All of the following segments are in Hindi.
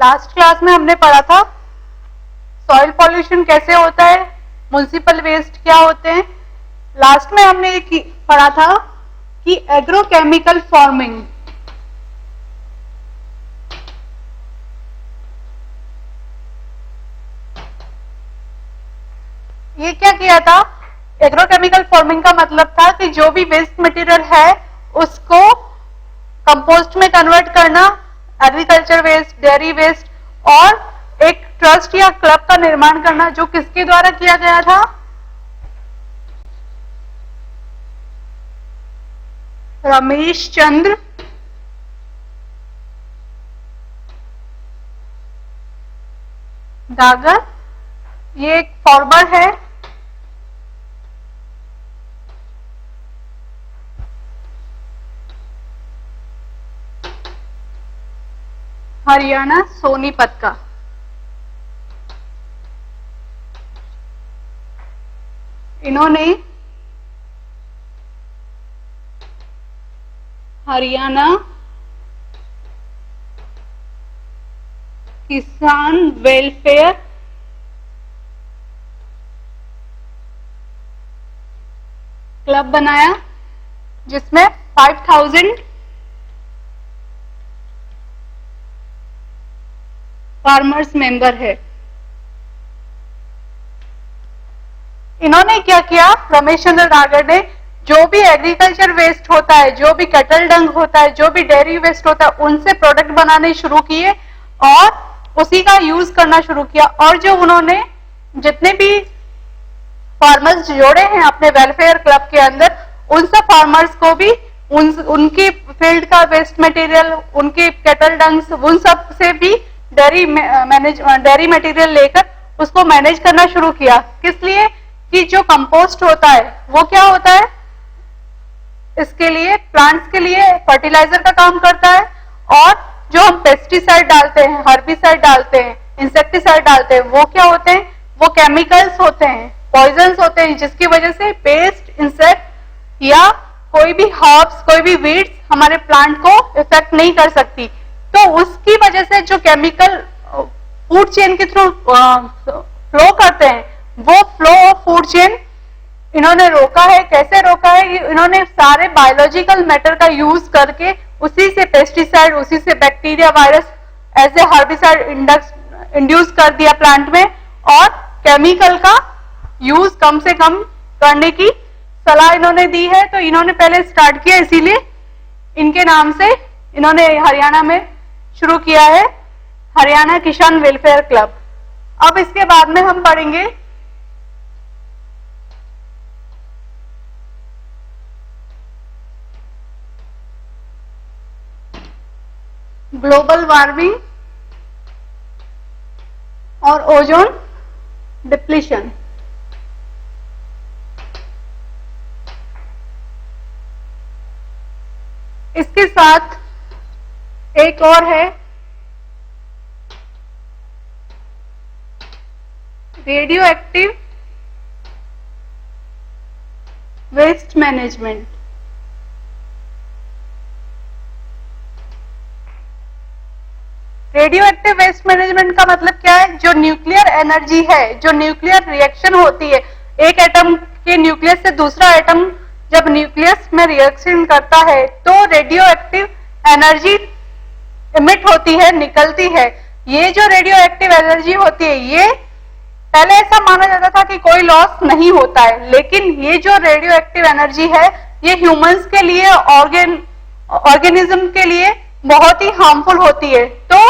लास्ट क्लास में हमने पढ़ा था सॉइल पॉल्यूशन कैसे होता है, म्युनिसिपल वेस्ट क्या होते हैं। लास्ट में हमने एक पढ़ा था कि एग्रोकेमिकल फार्मिंग, ये क्या किया था, एग्रोकेमिकल फार्मिंग का मतलब था कि जो भी वेस्ट मटेरियल है उसको कंपोस्ट में कन्वर्ट करना, एग्रीकल्चर वेस्ट, डेयरी वेस्ट, और एक ट्रस्ट या क्लब का निर्माण करना जो किसके द्वारा किया गया था, रमेश चंद्र डागर। ये एक फार्मर है, हरियाणा सोनीपत का। इन्होंने हरियाणा किसान वेलफेयर क्लब बनाया जिसमें 5000 फार्मर्स मेंबर है। इन्होंने क्या किया, रमेश चंद्र डागर ने जो भी एग्रीकल्चर वेस्ट होता है, जो भी कैटल डंग होता है, जो भी डेयरी वेस्ट होता है, उनसे प्रोडक्ट बनाने शुरू किए और उसी का यूज करना शुरू किया। और जो उन्होंने जितने भी फार्मर्स जोड़े हैं अपने वेलफेयर क्लब के अंदर, उन सब फार्मर्स को भी उनकी फील्ड का वेस्ट मटेरियल, उनके कैटल डंग्स, उन सब से भी डेयरी मटेरियल लेकर उसको मैनेज करना शुरू किया। किस लिए कि जो कंपोस्ट होता है वो क्या होता है, इसके लिए प्लांट्स के लिए फर्टिलाइजर का काम करता है, और जो हम पेस्टिसाइड डालते हैं, हर्बिसाइड डालते हैं, इंसेक्टिसाइड डालते हैं, वो क्या होते हैं, वो केमिकल्स होते हैं, पॉइजन्स होते हैं, जिसकी वजह से पेस्ट, इंसेक्ट या कोई भी हर्ब्स, कोई भी वीड्स हमारे प्लांट को इफेक्ट नहीं कर सकती। तो उसकी वजह से जो केमिकल फूड चेन के थ्रू फ्लो करते हैं, वो फ्लो ऑफ फूड चेन इन्होंने रोका है। कैसे रोका है, इन्होंने सारे बायोलॉजिकल मैटर का यूज करके उसी से पेस्टिसाइड, उसी से bacteria, virus as a herbicide induce कर दिया प्लांट में, और केमिकल का यूज कम से कम करने की सलाह इन्होंने दी है। तो इन्होंने पहले स्टार्ट किया, इसीलिए इनके नाम से इन्होंने हरियाणा में शुरू किया है, हरियाणा किसान वेलफेयर क्लब। अब इसके बाद में हम पढ़ेंगे ग्लोबल वार्मिंग और ओजोन डिप्लीशन। इसके साथ एक और है radioactive waste management. Radioactive waste management का मतलब क्या है, जो न्यूक्लियर एनर्जी है, जो न्यूक्लियर रिएक्शन होती है, एक एटम के न्यूक्लियस से दूसरा एटम जब न्यूक्लियस में रिएक्शन करता है तो रेडियो एक्टिव एनर्जी इमिट होती है, निकलती है। ये जो रेडियो एक्टिव एनर्जी होती है, ये पहले ऐसा माना जाता था कि कोई लॉस नहीं होता है, लेकिन ये जो रेडियो एक्टिव एनर्जी है ये ह्यूमंस के लिए, ऑर्गेनिज्म के लिए बहुत ही हार्मफुल होती है। तो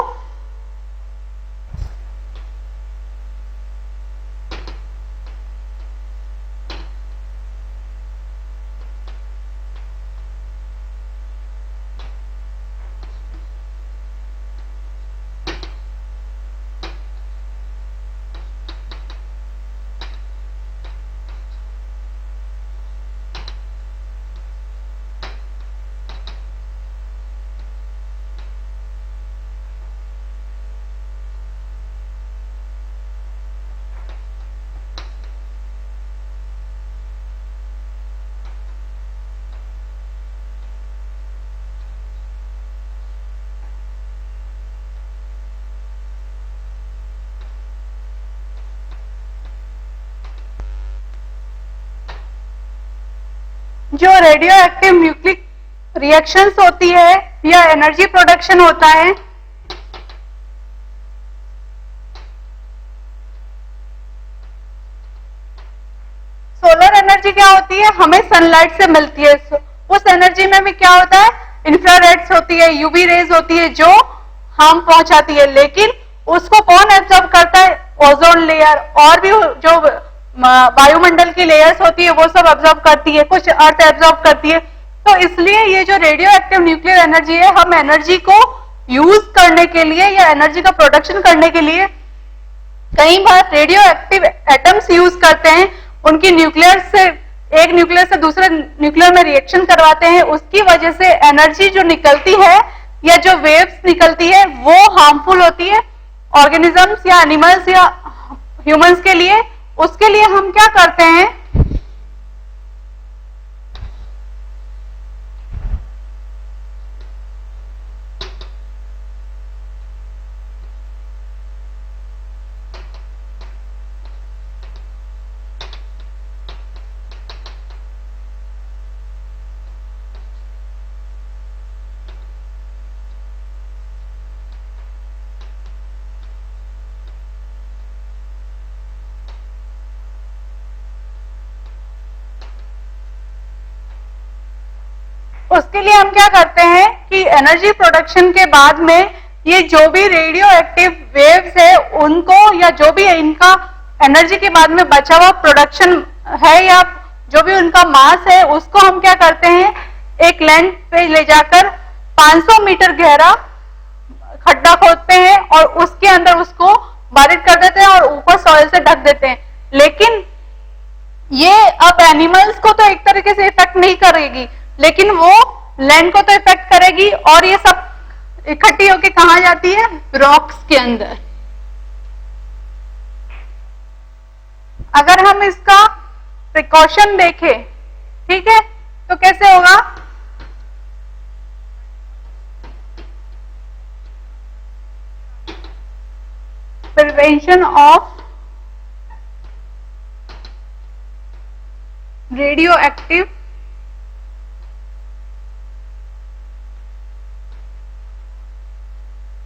जो रेडियो एक्टिव न्यूक्लिक रिएक्शंस होती है या एनर्जी प्रोडक्शन होता है, सोलर एनर्जी क्या होती है, हमें सनलाइट से मिलती है। उस एनर्जी में भी क्या होता है, इंफ्रारेड्स होती है, यूवी रेज होती है जो हार्म पहुंचाती है, लेकिन उसको कौन एब्जॉर्ब करता है, ओजोन लेयर और भी जो वायुमंडल की लेयर्स होती है वो सब एब्जॉर्ब करती है, कुछ अर्थ एब्जॉर्ब करती है। तो इसलिए ये जो रेडियो एक्टिव न्यूक्लियर एनर्जी है, हम एनर्जी को यूज करने के लिए या एनर्जी का प्रोडक्शन करने के लिए कई बार रेडियो एक्टिव एटम्स यूज करते हैं, उनकी न्यूक्लियर से एक न्यूक्लियर से दूसरे न्यूक्लियर में रिएक्शन करवाते हैं, उसकी वजह से एनर्जी जो निकलती है या जो वेव्स निकलती है वो हार्मफुल होती है ऑर्गेनिजम्स या एनिमल्स या ह्यूमंस के लिए। उसके लिए हम क्या करते हैं, उसके लिए हम क्या करते हैं कि एनर्जी प्रोडक्शन के बाद में ये जो भी रेडियो एक्टिव वेव्स है उनको या जो भी इनका एनर्जी के बाद में बचा हुआ प्रोडक्शन है या जो भी उनका मास है उसको हम क्या करते हैं, एक लैंड पे ले जाकर 500 मीटर गहरा खड्डा खोदते हैं और उसके अंदर उसको बारिश कर देते हैं और ऊपर सॉइल से ढक देते हैं। लेकिन ये अब एनिमल्स को तो एक तरीके से इफेक्ट नहीं करेगी, लेकिन वो लैंड को तो इफेक्ट करेगी और ये सब इकट्ठी होके कहां जाती है, रॉक्स के अंदर। अगर हम इसका प्रिकॉशन देखें, ठीक है, तो कैसे होगा, prevention of radio active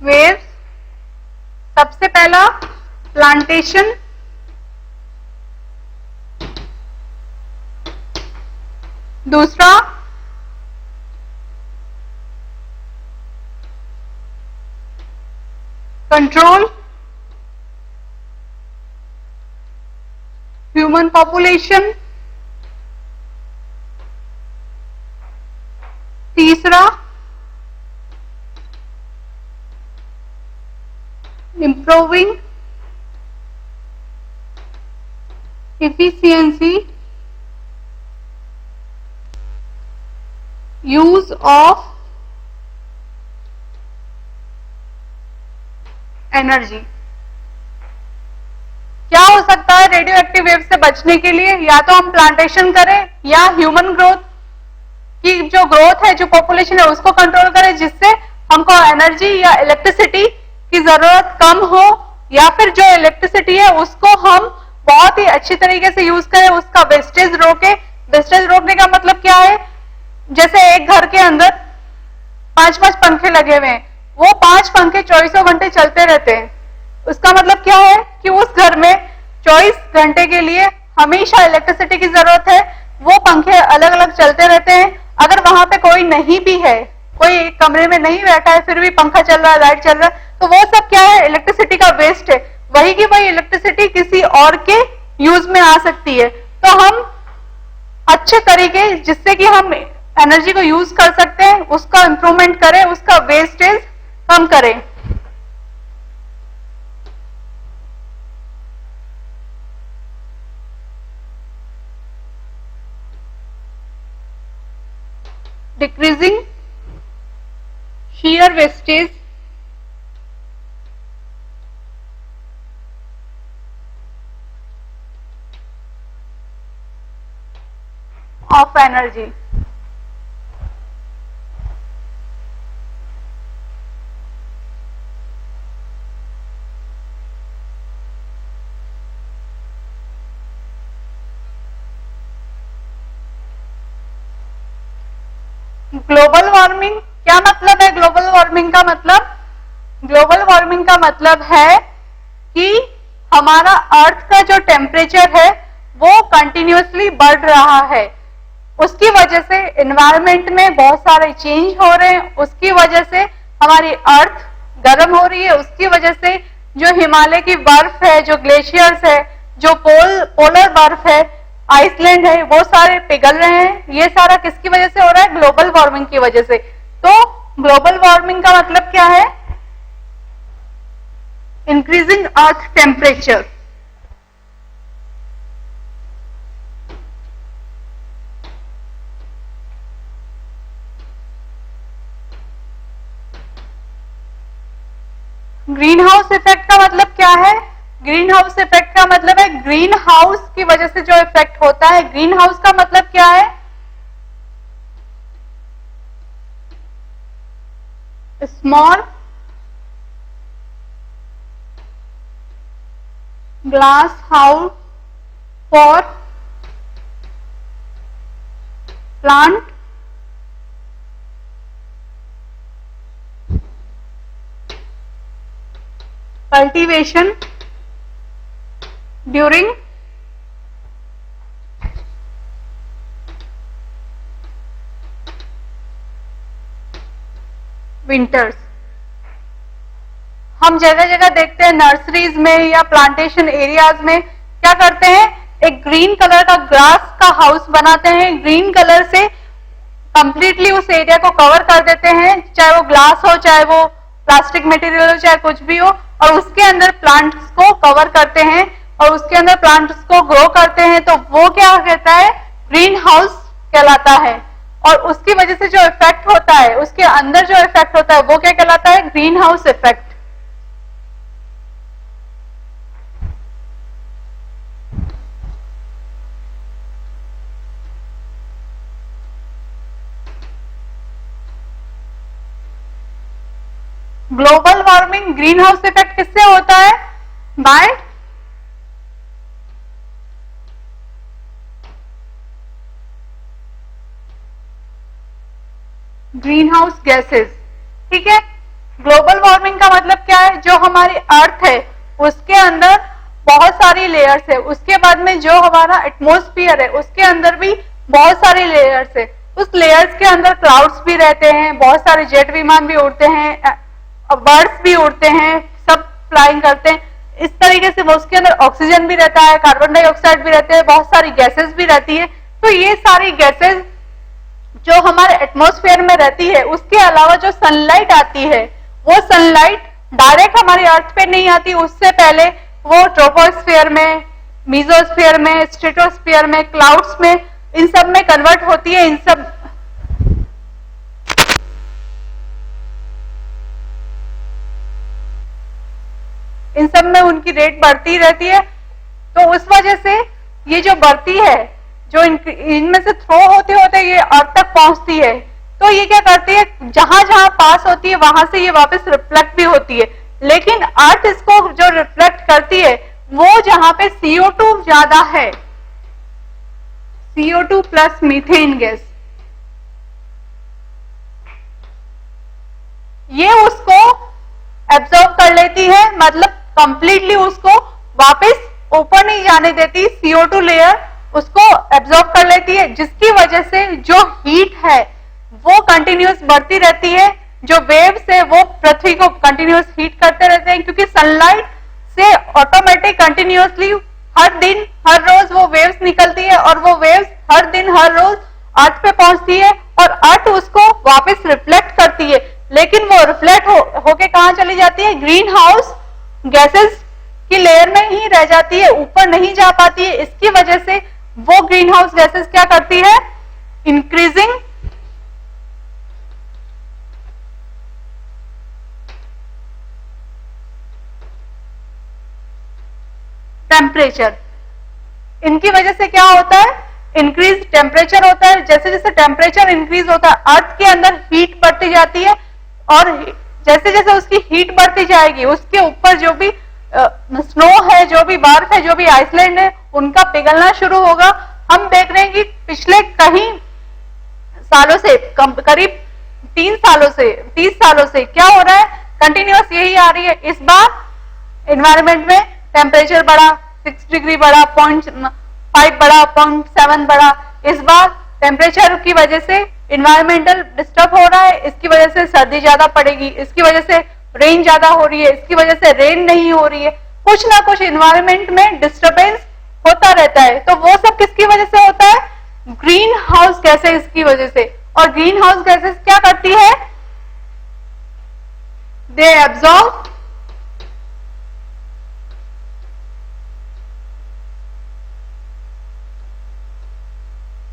waves. सबसे पहला प्लांटेशन, दूसरा कंट्रोल ह्यूमन पॉपुलेशन, तीसरा improving efficiency use of energy। क्या हो सकता है रेडियो एक्टिव वेव से बचने के लिए, या तो हम प्लांटेशन करें या ह्यूमन ग्रोथ की जो ग्रोथ है, जो पॉपुलेशन है उसको कंट्रोल करें जिससे हमको एनर्जी या इलेक्ट्रिसिटी की जरूरत कम हो, या फिर जो इलेक्ट्रिसिटी है उसको हम बहुत ही अच्छी तरीके से यूज करें, उसका वेस्टेज रोके। वेस्टेज रोकने का मतलब क्या है, जैसे एक घर के अंदर 5-5 पंखे लगे हुए हैं, वो 5 पंखे 24 घंटे चलते रहते हैं। उसका मतलब क्या है कि उस घर में 24 घंटे के लिए हमेशा इलेक्ट्रिसिटी की जरूरत है, वो पंखे अलग अलग चलते रहते हैं। अगर वहां पे कोई नहीं भी है, कोई कमरे में नहीं बैठा है, फिर भी पंखा चल रहा है, लाइट चल रहा है, तो वो सब क्या है, इलेक्ट्रिसिटी का वेस्ट है। वही की वही इलेक्ट्रिसिटी किसी और के यूज में आ सकती है। तो हम अच्छे तरीके जिससे कि हम एनर्जी को यूज कर सकते हैं उसका इंप्रूवमेंट करें, उसका वेस्टेज कम करें। Decreasing shear wastage of energy। Global warming क्या मतलब है? ग्लोबल वार्मिंग का मतलब, ग्लोबल वार्मिंग का मतलब है कि हमारा अर्थ का जो टेम्परेचर है वो कंटिन्यूअसली बढ़ रहा है। उसकी वजह से एनवायरमेंट में बहुत सारे चेंज हो रहे हैं, उसकी वजह से हमारी अर्थ गर्म हो रही है, उसकी वजह से जो हिमालय की बर्फ है, जो ग्लेशियर्स है, जो पोलर बर्फ है, आइसलैंड है, वो सारे पिघल रहे हैं। ये सारा किसकी वजह से हो रहा है? ग्लोबल वार्मिंग की वजह से। तो ग्लोबल वार्मिंग का मतलब क्या है? Increasing earth temperature. Green house effect का मतलब क्या है? ग्रीन हाउस इफेक्ट का मतलब है ग्रीन हाउस की वजह से जो इफेक्ट होता है। ग्रीन हाउस का मतलब क्या है? Small glass house for plant cultivation during winters। हम जगह जगह देखते हैं नर्सरीज में या प्लांटेशन एरियाज में क्या करते हैं, एक ग्रीन कलर का ग्रास का हाउस बनाते हैं, ग्रीन कलर से कंप्लीटली उस एरिया को कवर कर देते हैं, चाहे वो ग्लास हो, चाहे वो प्लास्टिक मटेरियल हो, चाहे कुछ भी हो, और उसके अंदर प्लांट्स को कवर करते हैं और उसके अंदर प्लांट्स को ग्रो करते हैं। तो वो क्या कहता है? ग्रीन हाउस कहलाता है। और उसकी वजह से जो इफेक्ट होता है, उसके अंदर जो इफेक्ट होता है वो क्या कहलाता है? Green house effect. Global warming green house effect किससे होता है? By green house gases. ठीक है, ग्लोबल वार्मिंग का मतलब क्या है? जो हमारी अर्थ है उसके अंदर बहुत सारी लेयर्स है, उसके बाद में जो हमारा एटमॉस्फेयर है उसके अंदर भी बहुत सारी लेयर्स है। उस लेयर्स के अंदर क्लाउड्स भी रहते हैं, बहुत सारे जेट विमान भी उड़ते हैं, बर्ड्स भी उड़ते हैं, सब फ्लाइंग करते हैं। इस तरीके से वो उसके अंदर ऑक्सीजन भी रहता है, कार्बन डाइऑक्साइड भी रहते हैं, बहुत सारी गैसेस भी रहती है। तो ये सारी गैसेस जो हमारे एटमॉस्फेयर में रहती है, उसके अलावा जो सनलाइट आती है वो सनलाइट डायरेक्ट हमारी अर्थ पे नहीं आती, उससे पहले वो ट्रोपोस्फेयर में, मीजोस्फेयर में, स्ट्रेटोस्फेयर में, क्लाउड्स में, इन सब में कन्वर्ट होती है। इन सब में उनकी रेट बढ़ती रहती है। तो उस वजह से ये जो बढ़ती है, जो इनमें से थ्रो होते होते ये अर्थ तक पहुंचती है, तो ये क्या करती है, जहां जहां पास होती है वहां से ये वापस रिफ्लेक्ट भी होती है। लेकिन अर्थ इसको जो रिफ्लेक्ट करती है वो जहां पे CO2 ज्यादा है, CO2 प्लस मीथेन गैस, ये उसको एब्जॉर्ब कर लेती है, मतलब कंप्लीटली उसको वापस ऊपर नहीं जाने देती। CO2 लेयर उसको एब्जॉर्ब कर लेती है, जिसकी वजह से जो हीट है वो कंटिन्यूस बढ़ती रहती है। जो वेव्स है वो पृथ्वी को कंटिन्यूस हीट करते रहते हैं, क्योंकि सनलाइट से ऑटोमेटिक कंटिन्यूसली हर दिन हर रोज वो वेव्स निकलती है, और वो वेव्स हर दिन हर रोज अर्थ पे पहुंचती है और अर्थ उसको वापस रिफ्लेक्ट करती है। लेकिन वो रिफ्लेक्ट होके कहां चली जाती है? ग्रीन हाउस गैसेस की लेयर में ही रह जाती है, ऊपर नहीं जा पाती है। इसकी वजह से वो ग्रीन हाउस गैसेस क्या करती है? Increasing temperature. इनकी वजह से क्या होता है? इंक्रीज टेम्परेचर होता है। जैसे जैसे टेम्परेचर इंक्रीज होता है अर्थ के अंदर हीट बढ़ती जाती है, और जैसे जैसे उसकी हीट बढ़ती जाएगी उसके ऊपर जो भी स्नो है, जो भी बर्फ है, जो भी आइसलैंड है, उनका पिघलना शुरू होगा। हम देख रहे हैं कि पिछले कहीं सालों से, करीब 3 सालों से, 30 सालों से क्या हो रहा है, कंटिन्यूअस यही आ रही है। इस बार इन्वायरमेंट में टेम्परेचर बढ़ा, 6 डिग्री बढ़ा, 0.5 बढ़ा, 0.7 बढ़ा। इस बार टेम्परेचर की वजह से इन्वायरमेंटल डिस्टर्ब हो रहा है, इसकी वजह से सर्दी ज्यादा पड़ेगी, इसकी वजह से रेन ज्यादा हो रही है, इसकी वजह से रेन नहीं हो रही है। कुछ ना कुछ इन्वायरमेंट में डिस्टर्बेंस होता रहता है। तो वो सब किसकी वजह से होता है, ग्रीन हाउस गैसेस की वजह से। और ग्रीन हाउस गैसेस क्या करती है, दे एब्जॉर्ब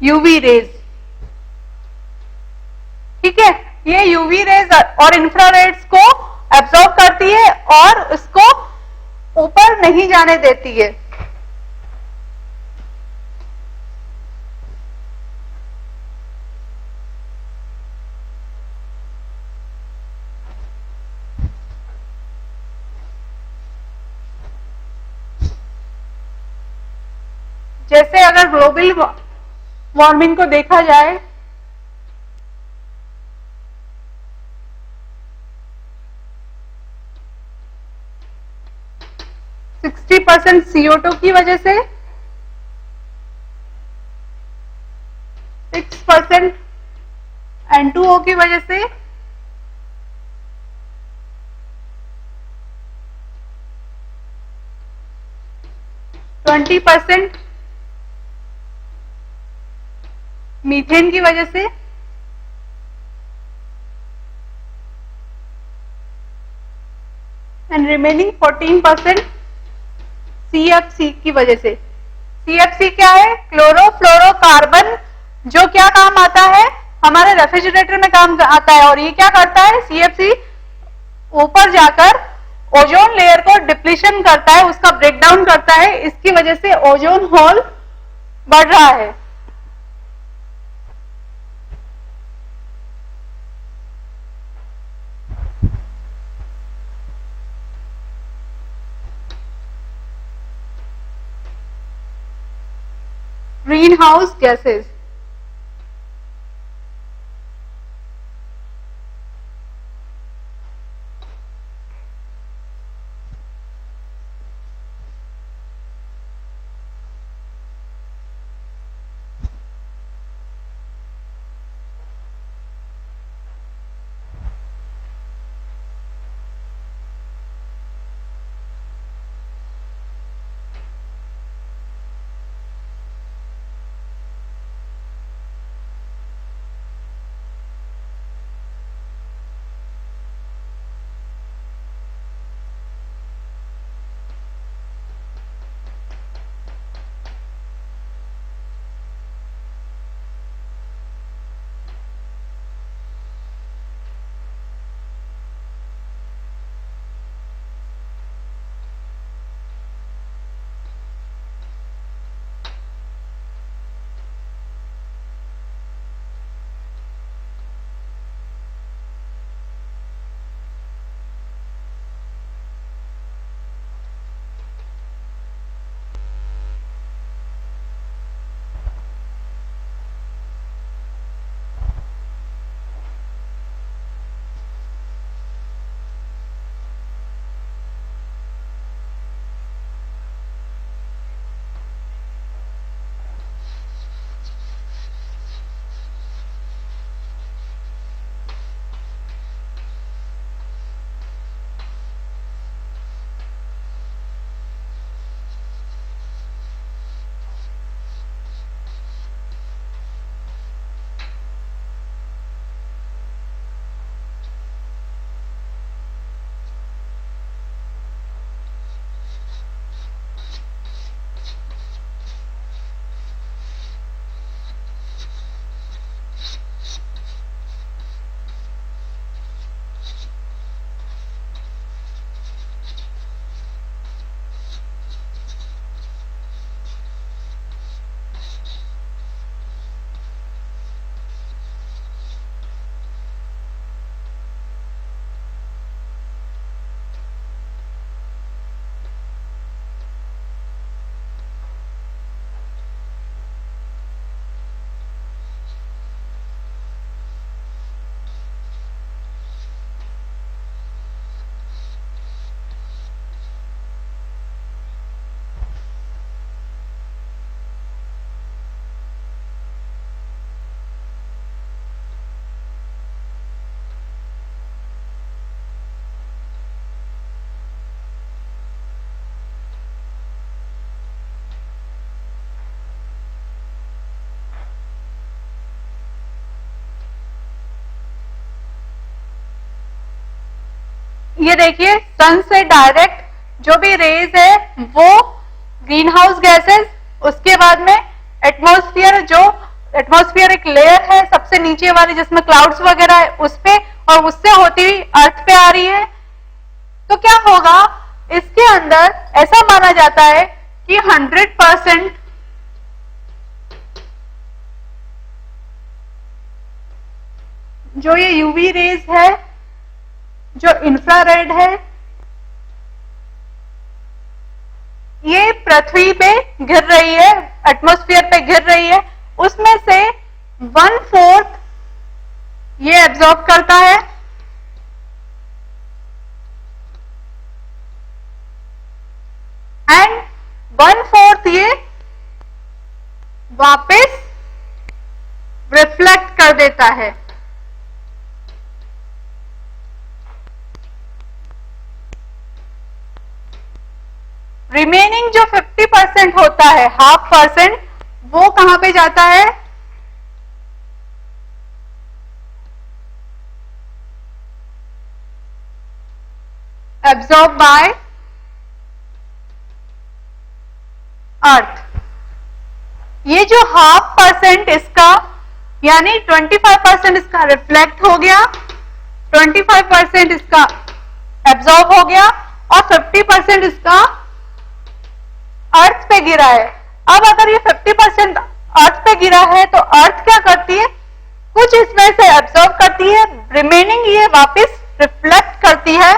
यूवी रेज। ठीक है, ये यूवी रेज और इंफ्रारेड्स को एब्जॉर्ब करती है और उसको ऊपर नहीं जाने देती है। जैसे अगर ग्लोबल वार्मिंग को देखा जाए, %60 CO2 की वजह से, 6% N2O की वजह से, 20% मीथेन की वजह से, एंड रिमेनिंग 14% CFC की वजह से। CFC क्या है, क्लोरोफ्लोरोकार्बन, जो क्या काम आता है, हमारे रेफ्रिजरेटर में काम आता है। और ये क्या करता है, CFC ऊपर जाकर ओजोन लेयर को डिप्लीशन करता है, उसका ब्रेकडाउन करता है, इसकी वजह से ओजोन होल बढ़ रहा है। ग्रीन हाउस गैसेस, ये देखिए सन से डायरेक्ट जो भी रेज है वो ग्रीन हाउस गैसेस, उसके बाद में एटमॉस्फेयर, जो एटमॉस्फेयर एक लेयर है सबसे नीचे वाली जिसमें क्लाउड्स वगैरह है उस पे, और उससे होती हुई अर्थ पे आ रही है। तो क्या होगा, इसके अंदर ऐसा माना जाता है कि 100% जो ये यूवी रेज है, जो इंफ्रारेड है, ये पृथ्वी पे गिर रही है, एटमॉस्फेयर पे गिर रही है, उसमें से 1/4 ये एब्जॉर्ब करता है एंड 1/4 ये वापस रिफ्लेक्ट कर देता है। रिमेनिंग जो 50% होता है, 0.5%, वो कहां पे जाता है, एब्जॉर्ब बाय अर्थ। ये जो 0.5% इसका, यानी 25% इसका रिफ्लेक्ट हो गया, 25% इसका एब्जॉर्ब हो गया और 50% इसका अर्थ पे गिरा है। अब अगर ये 50% अर्थ पे गिरा है तो अर्थ क्या करती है, कुछ इसमें से एब्जॉर्ब करती है, रिमेनिंग ये वापस रिफ्लेक्ट करती है।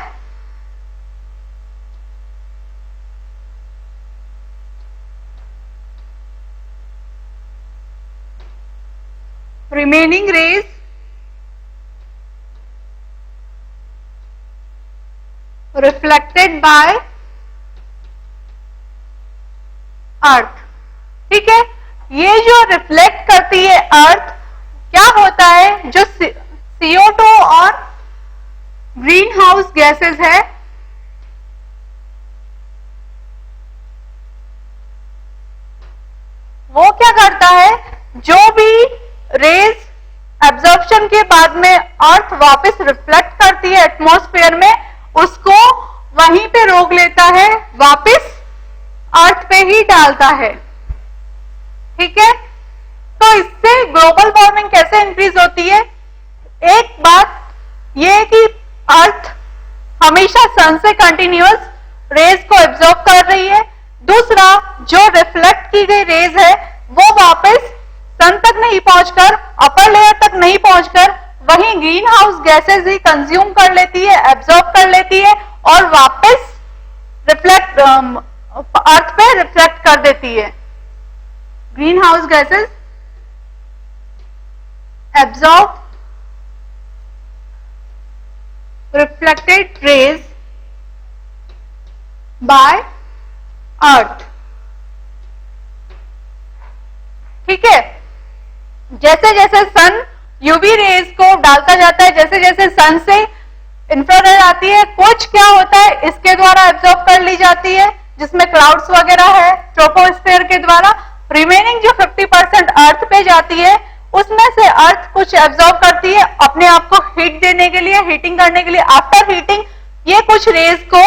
Remaining raise reflected by earth. ठीक है, ये जो रिफ्लेक्ट करती है अर्थ, क्या होता है, जो CO2 और ग्रीन हाउस गैसेस है, वो क्या करता है, जो भी रेज एब्जॉर्प्शन के बाद में अर्थ वापस रिफ्लेक्ट करती है एटमॉस्फेयर में, उसको वहीं पे रोक लेता है, वापस अर्थ पे ही डालता है। ठीक है, तो इससे ग्लोबल वार्मिंग कैसे इंक्रीज होती है, एक बात यह है कि अर्थ हमेशा सन से कंटिन्यूअस रेज को एब्जॉर्ब कर रही है, दूसरा जो रिफ्लेक्ट की गई रेज है वो वापस सन तक नहीं पहुंचकर, अपर लेयर तक नहीं पहुंचकर, वहीं ग्रीन हाउस गैसेस ही कंज्यूम कर लेती है, एब्जॉर्ब कर लेती है और वापस रिफ्लेक्ट अर्थ पे रिफ्लेक्ट कर देती है। Green house gases absorb reflected rays by earth. ठीक है, जैसे जैसे सन यूवी रेज को डालता जाता है, जैसे जैसे सन से इंफ्रारेड आती है, कुछ क्या होता है इसके द्वारा एब्जॉर्ब कर ली जाती है, जिसमें क्लाउड्स वगैरह है ट्रोपोस्फेयर के द्वारा, रिमेनिंग जो 50% अर्थ पे जाती है, उसमें से अर्थ कुछ एब्जॉर्ब करती है अपने आप को हीट देने के लिए, हीटिंग करने के लिए। आफ्टर हीटिंग ये कुछ रेज को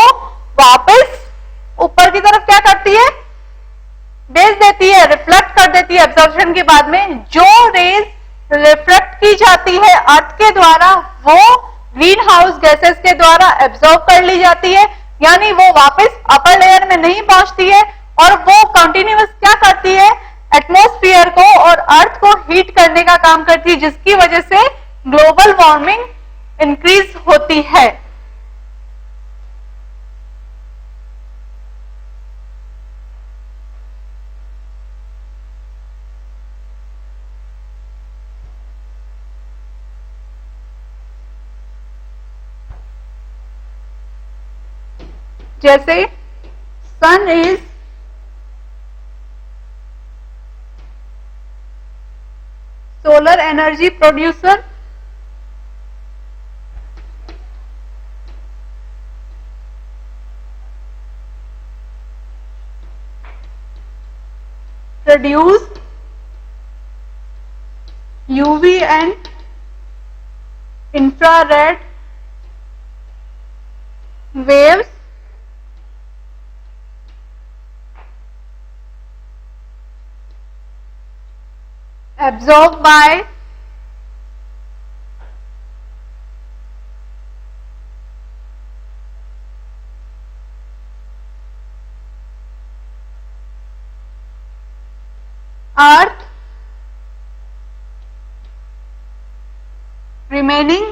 वापस ऊपर की तरफ क्या करती है, भेज देती है, रिफ्लेक्ट कर देती है एब्जॉर्प्शन के बाद में। जो रेज रिफ्लेक्ट की जाती है अर्थ के द्वारा, वो ग्रीन हाउस गैसेस के द्वारा एब्जॉर्ब कर ली जाती है, यानी वो वापस अपर लेयर में नहीं पहुंचती है, और वो कंटिन्यूअस क्या करती है, एटमॉस्फेयर को और अर्थ को हीट करने का काम करती है, जिसकी वजह से ग्लोबल वार्मिंग इंक्रीज होती है। जैसे sun is solar energy producer, produce UV and infrared waves absorbed by earth remaining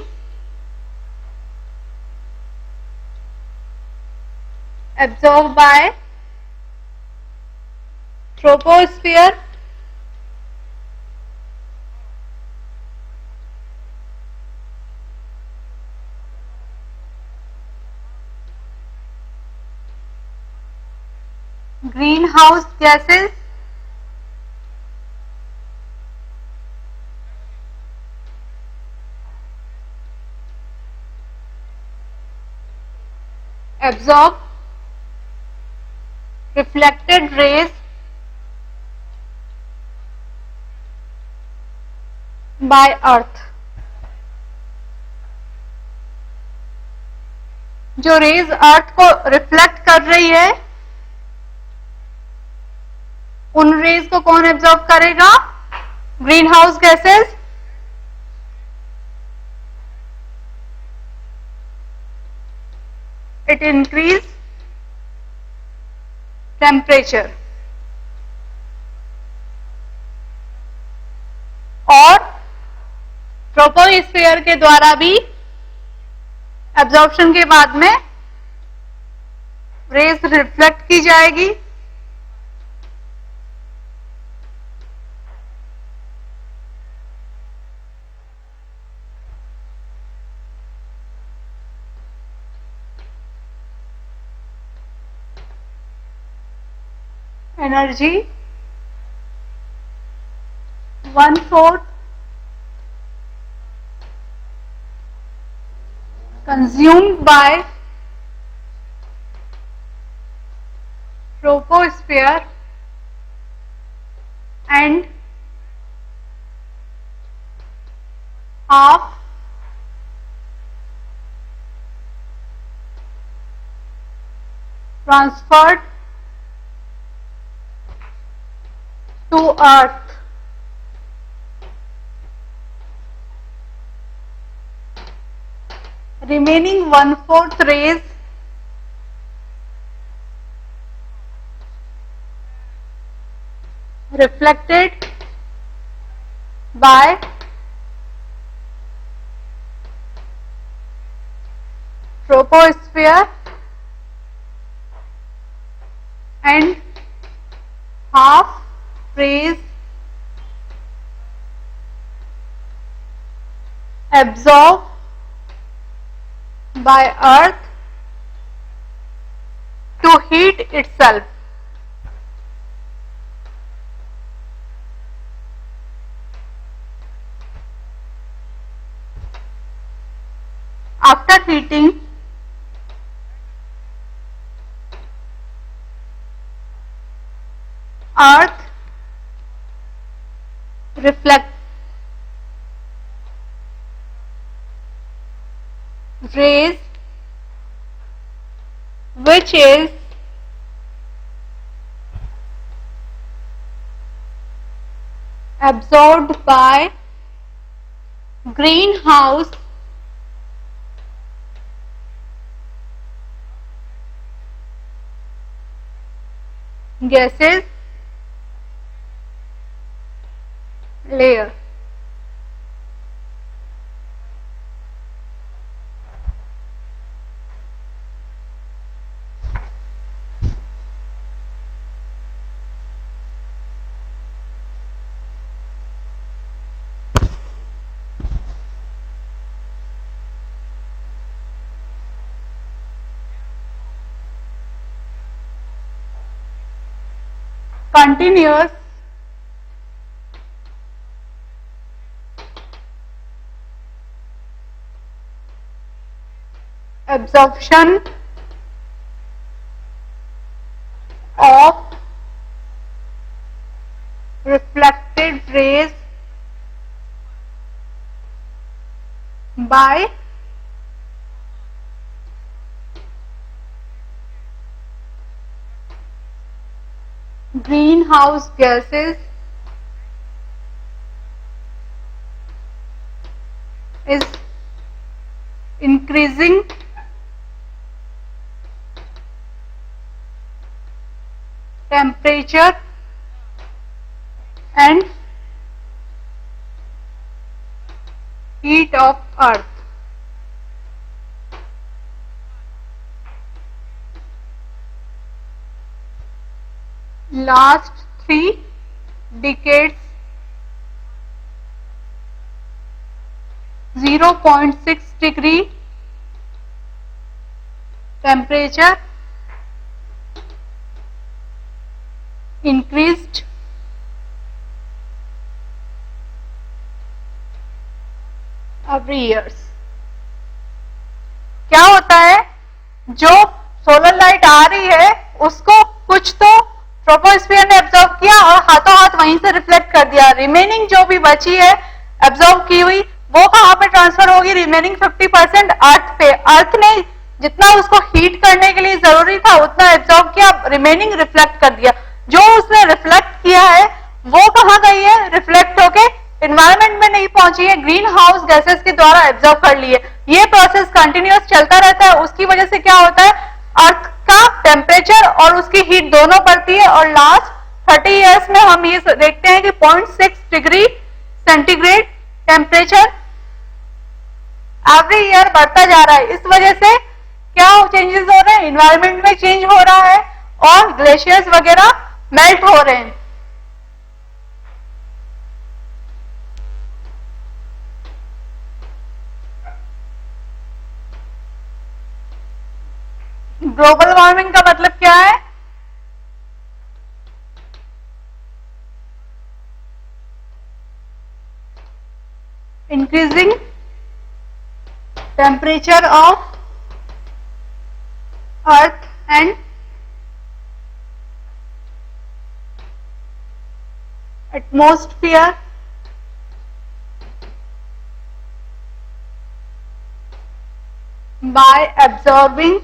absorbed by troposphere greenhouse gases absorb reflected rays by earth। जो रेज अर्थ को रिफ्लेक्ट कर रही है उन रेज को कौन एब्जॉर्ब करेगा? Green house gases. It increase temperature और ट्रोपोस्फियर के द्वारा भी एब्जॉर्प्शन के बाद में रेज रिफ्लेक्ट की जाएगी energy 1/4 consumed by troposphere and half transferred to earth। remaining 1/4 rays reflected by troposphere and half rays absorbed by earth to heat itself। after heating earth reflect rays which is absorbed by greenhouse gases layer। continuous absorption of reflected rays by greenhouse gases is increasing temperature and heat of earth. Last 3 decades 0.6 degree temperature increased every years. क्या होता है, जो सोलर लाइट आ रही है उसको कुछ तो ट्रोपोस्फीयर ने एब्जॉर्ब किया और हाथों हाथ वहीं से रिफ्लेक्ट कर दिया, रिमेनिंग जो भी बची है एब्जॉर्ब की हुई वो कहां पे ट्रांसफर होगी, रिमेनिंग 50% अर्थ पे। अर्थ ने जितना उसको हीट करने के लिए जरूरी था उतना एब्जॉर्ब किया, रिमेनिंग रिफ्लेक्ट कर दिया। जो उसने रिफ्लेक्ट किया है वो कहां गई है, रिफ्लेक्ट होके एनवायरमेंट में नहीं पहुंची है, ग्रीन हाउस गैसेस के द्वारा एब्जॉर्ब कर लिए। ये प्रोसेस कंटिन्यूअस चलता रहता है, उसकी वजह से क्या होता है, अर्थ का टेम्परेचर और उसकी हीट दोनों बढ़ती है और लास्ट 30 इयर्स में हम ये देखते हैं कि 0.6 degree centigrade temperature every year बढ़ता जा रहा है। इस वजह से क्या चेंजेस हो रहे हैं, एनवायरमेंट में चेंज हो रहा है और ग्लेशियर्स वगैरह मेल्ट हो रहे हैं। ग्लोबल वार्मिंग का मतलब क्या है, increasing temperature of earth and atmosphere by absorbing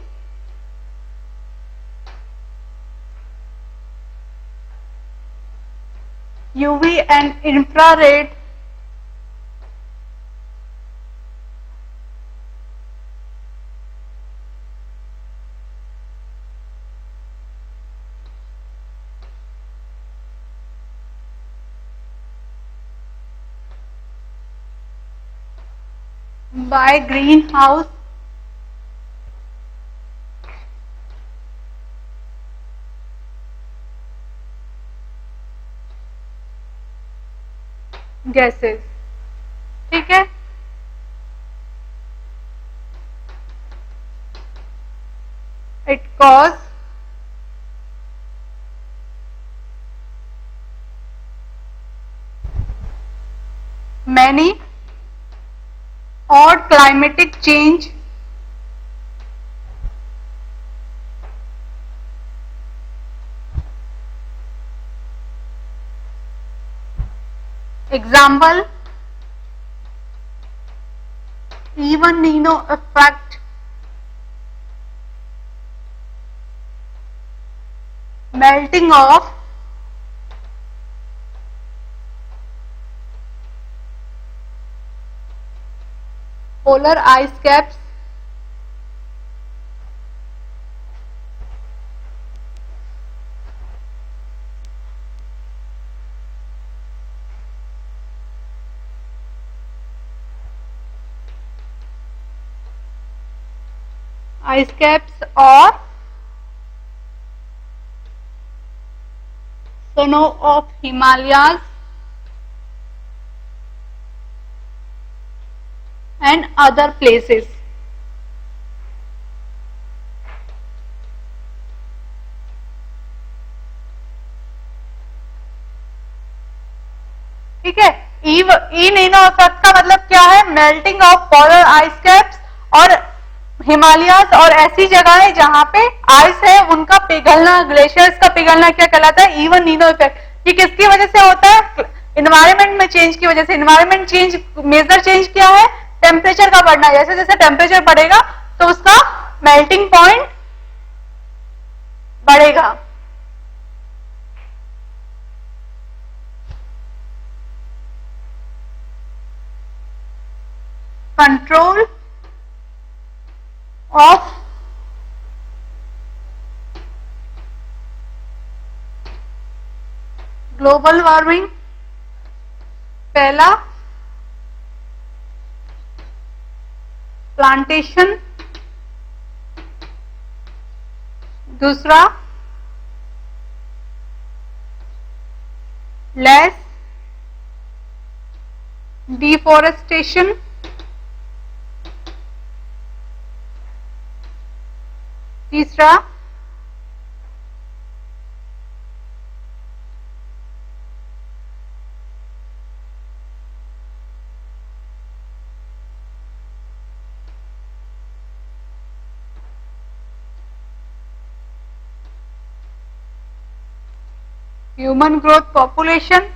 UV and infrared by greenhouse gases। ठीक है, it cause many और climatic change example even Nino effect, melting of polar ice caps, ice caps or snow of Himalayas and other places। ठीक है, ई नीनो इफेक्ट का मतलब क्या है, melting of polar ice caps और हिमालयाज और ऐसी जगह है जहां पे आइस है उनका पिघलना, ग्लेशियर्स का पिघलना क्या कहलाता है, इवन नीनो इफेक्ट। ये किसकी वजह से होता है, इन्वायरमेंट में चेंज की वजह से। इन्वायरमेंट चेंज, मेजर चेंज क्या है, टेम्परेचर का बढ़ना। जैसे जैसे टेम्परेचर बढ़ेगा तो उसका मेल्टिंग पॉइंट बढ़ेगा। Control of global warming. पहला प्लांटेशन, दूसरा लेस डिफॉरेस्टेशन, तीसरा human growth population,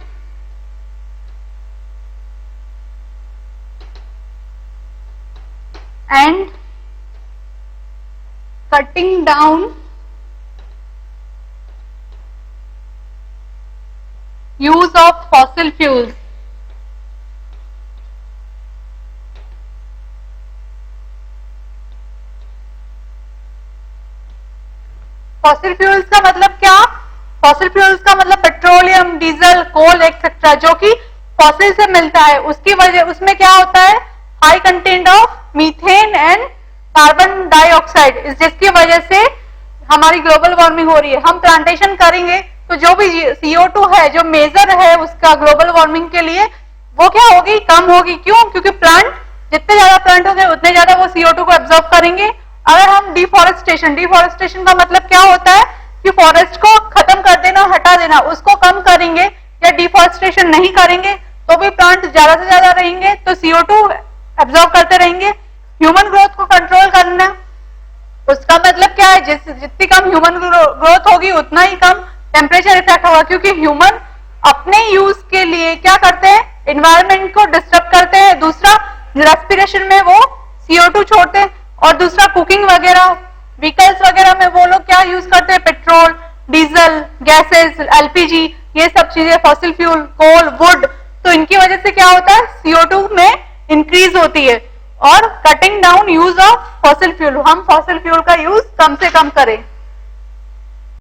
and cutting down use of fossil fuels। Fossil fuels का मतलब क्या? फॉसिल फ्यूल्स का मतलब पेट्रोलियम, डीजल, कोल एक्सेट्रा, जो कि फॉसिल से मिलता है। उसकी वजह उसमें क्या होता है? High content of methane and carbon dioxide, जिसकी वजह से हमारी ग्लोबल वार्मिंग हो रही है। हम प्लांटेशन करेंगे तो जो भी CO2 है, जो मेजर है उसका ग्लोबल वार्मिंग के लिए, वो क्या होगी? कम होगी। क्यों? क्योंकि प्लांट जितने ज्यादा प्लांट होंगे उतने ज्यादा वो CO2 को एब्जॉर्ब करेंगे। अगर हम डिफॉरेस्टेशन का मतलब क्या होता है कि फॉरेस्ट को खत्म कर देना, हटा देना, उसको कम करेंगे या डिफॉरेस्टेशन नहीं करेंगे तो भी प्लांट ज्यादा से ज्यादा रहेंगे, तो CO2 एब्जॉर्ब करते रहेंगे। ह्यूमन ग्रोथ को कंट्रोल करना, उसका मतलब क्या है? जितनी कम ह्यूमन ग्रोथ होगी उतना ही कम टेम्परेचर इफेक्ट होगा, क्योंकि ह्यूमन अपने यूज के लिए क्या करते हैं? एनवायरमेंट को डिस्टर्ब करते हैं। दूसरा, रेस्पिरेशन में वो CO2 छोड़ते हैं, और दूसरा कुकिंग वगैरह, व्हीकल्स वगैरह में वो लोग क्या यूज करते हैं? पेट्रोल, डीजल, गैसेस, LPG, ये सब चीजें, फॉसिल फ्यूल, कोल, वुड। तो इनकी वजह से क्या होता है? CO2 में इंक्रीज होती है। और cutting down use of fossil fuel, हम फॉसिल फ्यूल का यूज कम से कम करें।